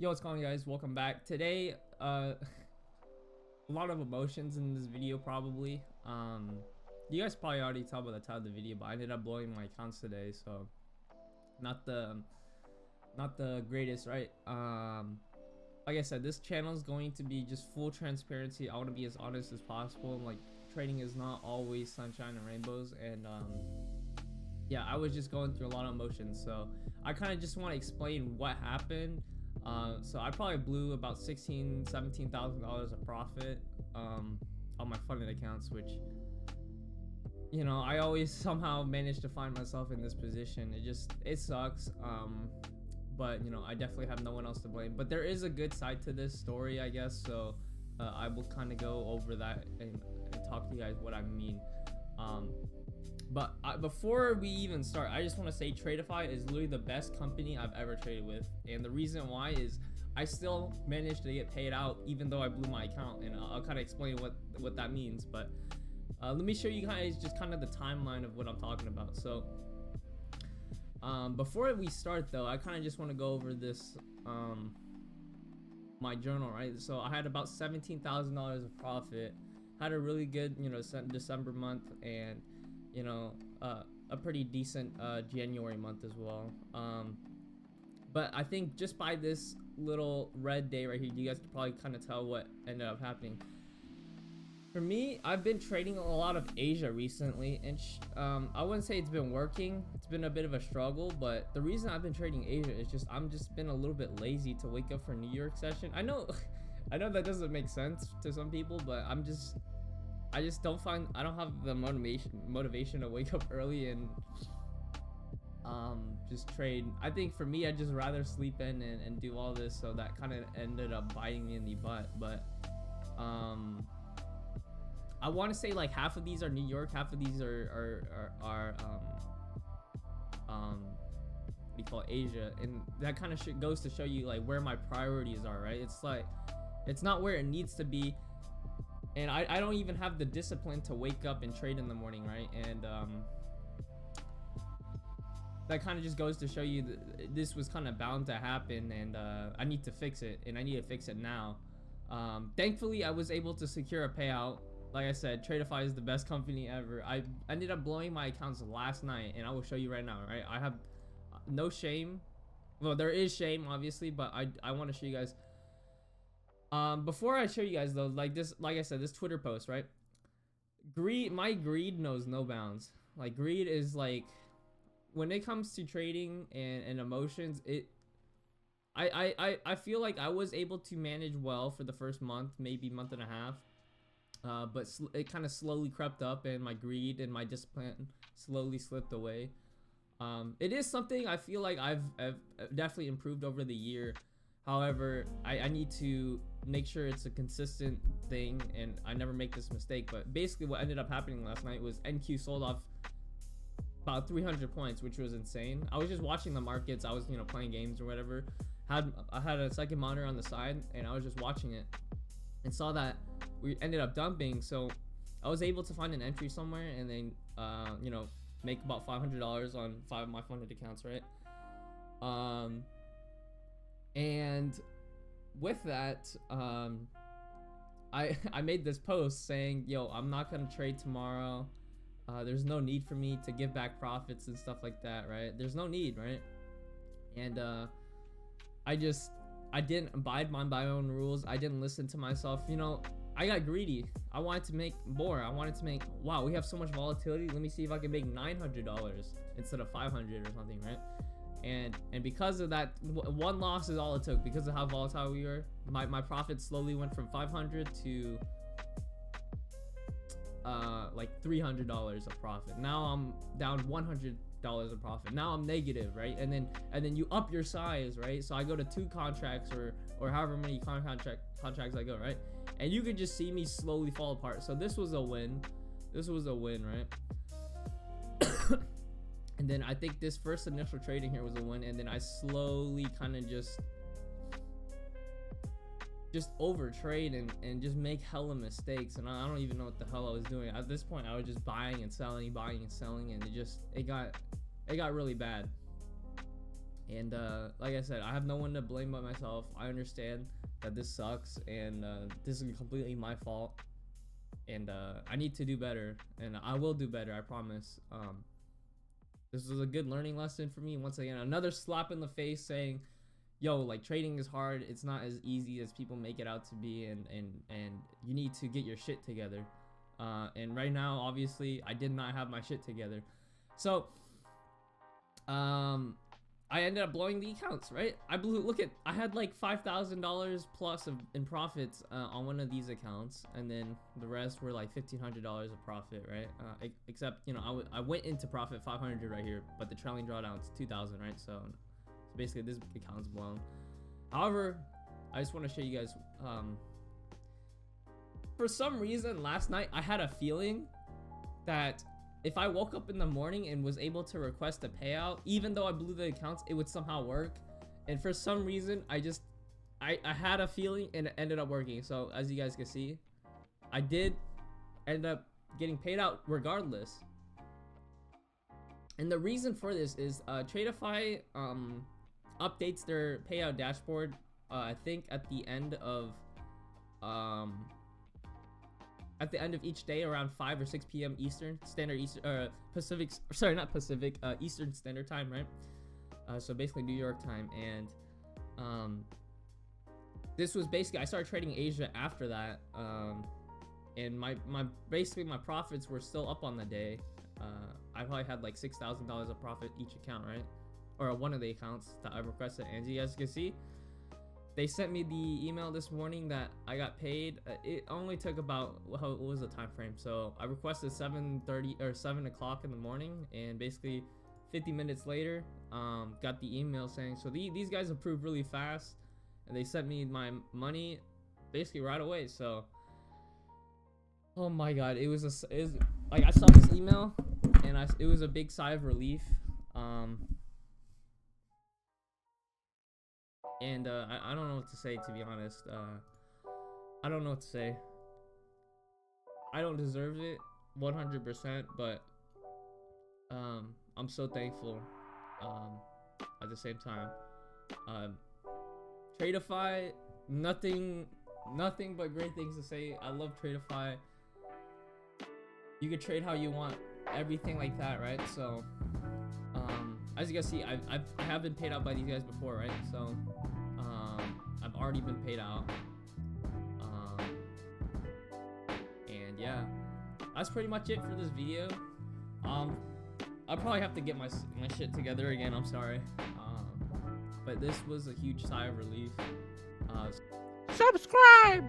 Yo, what's going on, guys? Welcome back. Today, a lot of emotions in this video probably. You guys probably already tell by the title of the video, but I ended up blowing my accounts today, so not the greatest, right? Like I said, this channel is going to be just full transparency. I want to be as honest as possible. Like, trading is not always sunshine and rainbows, and yeah, I was just going through a lot of emotions, so I kind of just want to explain what happened. So I probably blew about $17,000 of profit on my funded accounts, which, you know, I always somehow manage to find myself in this position. It sucks. But you know, I definitely have no one else to blame. But there is a good side to this story, I guess. So I will kind of go over that and talk to you guys what I mean. But before we even start, I just want to say Tradify is literally the best company I've ever traded with, and the reason why is I still managed to get paid out even though I blew my account, and I'll kind of explain what that means. But let me show you guys just kind of the timeline of what I'm talking about. So before we start though, I kind of just want to go over this my journal, right? So I had about $17,000 of profit, had a really good, you know, December month, and you know, a pretty decent January month as well. But I think just by this little red day right here, you guys can probably kind of tell what ended up happening. For me, I've been trading a lot of Asia recently, and I wouldn't say it's been working. It's been a bit of a struggle, but the reason I've been trading Asia is just I'm just been a little bit lazy to wake up for New York session. I know that doesn't make sense to some people, but I just don't have the motivation to wake up early and just trade. I think for me, I'd just rather sleep in and do all this, so that kind of ended up biting me in the butt. But I want to say like half of these are New York, half of these are what do you call it, Asia, and that kind of goes to show you like where my priorities are, right? It's like it's not where it needs to be. And I don't even have the discipline to wake up and trade in the morning, right? And that kind of just goes to show you that this was kind of bound to happen, and I need to fix it, and I need to fix it now. Thankfully, I was able to secure a payout. Like I said, Tradify is the best company ever. I ended up blowing my accounts last night, and I will show you right now, right? I have no shame. Well, there is shame, obviously, but I want to show you guys. Before I show you guys though, like I said, this Twitter post, right? My greed knows no bounds. Like, greed is like, when it comes to trading and emotions, I feel like I was able to manage well for the first month, maybe month and a half. But it kind of slowly crept up, and my greed and my discipline slowly slipped away. It is something I feel like I've definitely improved over the year. However, I need to make sure it's a consistent thing, and I never make this mistake. But basically what ended up happening last night was NQ sold off about 300 points, which was insane. I was just watching the markets. I was, you know, playing games or whatever. I had a second monitor on the side, and I was just watching it and saw that we ended up dumping. So I was able to find an entry somewhere, and then you know, make about $500 on 5 of my funded accounts, right? And with that, I made this post saying, yo, I'm not gonna trade tomorrow. There's no need for me to give back profits and stuff like that, right? There's no need, right? And I didn't abide by my own rules. I didn't listen to myself. You know, I got greedy. I wanted to make more. I wanted to make, wow, we have so much volatility. Let me see if I can make $900 instead of 500 or something, right? And because of that, one loss is all it took. Because of how volatile we were, my profit slowly went from 500 to like $300 of profit. Now I'm down $100 of profit. Now I'm negative, right? And then you up your size, right? So I go to 2 contracts or however many contracts I go, right? And you can just see me slowly fall apart. So this was a win. This was a win, right? And then I think this first initial trading here was a win, and then I slowly kind of just over trade and just make hella mistakes, and I don't even know what the hell I was doing. At this point, I was just buying and selling, and it got really bad. And like I said, I have no one to blame but myself. I understand that this sucks, and this is completely my fault, and I need to do better, and I will do better, I promise. This was a good learning lesson for me. Once again, another slap in the face saying, yo, like, trading is hard. It's not as easy as people make it out to be, and you need to get your shit together. And right now, obviously, I did not have my shit together. So I ended up blowing the accounts, right? I had like $5,000 plus in profits on one of these accounts, and then the rest were like $1,500 of profit, right? Except, you know, I went into profit 500 right here, but the trailing drawdown's 2,000, right? So basically this account's blown. However, I just want to show you guys, for some reason last night I had a feeling that if I woke up in the morning and was able to request a payout, even though I blew the accounts, it would somehow work. And for some reason, I had a feeling, and it ended up working. So as you guys can see, I did end up getting paid out regardless. And the reason for this is Tradify updates their payout dashboard, I think at the end of each day around 5 or 6 p.m. Eastern Standard Eastern Standard Time, right? So basically New York time. And this was basically, I started trading Asia after that, and my profits were still up on the day. I probably had like $6,000 of profit each account, right? Or one of the accounts that I requested. And as you guys can see, they sent me the email this morning that I got paid. It only took about, what was the time frame? So I requested 7:30 or 7 o'clock in the morning, and basically 50 minutes later, got the email saying, so these guys approved really fast, and they sent me my money basically right away. So, oh my god, it was like, I saw this email, and it was a big sigh of relief. And I don't know what to say, to be honest. I don't know what to say. I don't deserve it 100%, but I'm so thankful at the same time. Tradify, nothing but great things to say. I love Tradify. You can trade how you want, everything like that, right? So as you guys see, I have been paid out by these guys before, right? So I've already been paid out, and yeah, that's pretty much it for this video. I'll probably have to get my shit together again, I'm sorry, but this was a huge sigh of relief. Subscribe!